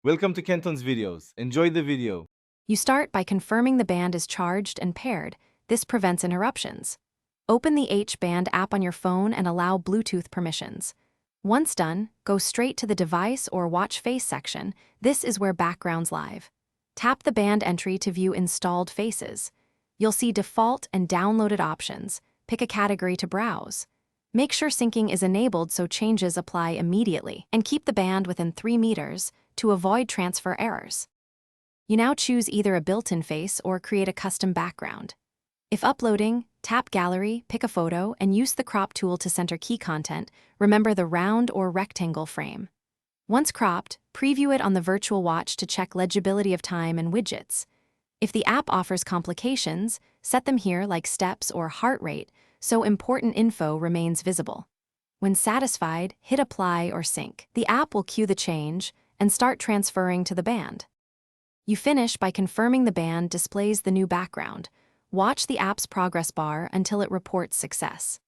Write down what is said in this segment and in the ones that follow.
Welcome to Kenton's videos. Enjoy the video. You start by confirming the band is charged and paired. This prevents interruptions. Open the H-Band app on your phone and allow Bluetooth permissions. Once done, go straight to the Device or Watch Face section. This is where backgrounds live. Tap the band entry to view installed faces. You'll see default and downloaded options. Pick a category to browse. Make sure syncing is enabled so changes apply immediately, and keep the band within 3 meters to avoid transfer errors. You now choose either a built-in face or create a custom background. If uploading, tap Gallery, pick a photo, and use the crop tool to center key content. Remember the round or rectangle frame. Once cropped, preview it on the virtual watch to check legibility of time and widgets. If the app offers complications, set them here like steps or heart rate, so important info remains visible. When satisfied, hit Apply or Sync. The app will cue the change and start transferring to the band. You finish by confirming the band displays the new background. Watch the app's progress bar until it reports success.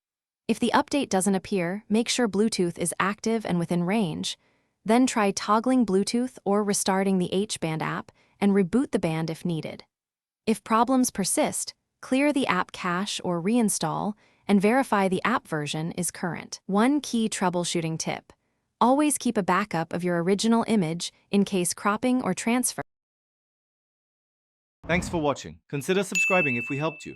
If the update doesn't appear, make sure Bluetooth is active and within range. Then try toggling Bluetooth or restarting the H-Band app and reboot the band if needed. If problems persist, clear the app cache or reinstall and verify the app version is current. One key troubleshooting tip: always keep a backup of your original image in case cropping or transfer. Thanks for watching. Consider subscribing if we helped you.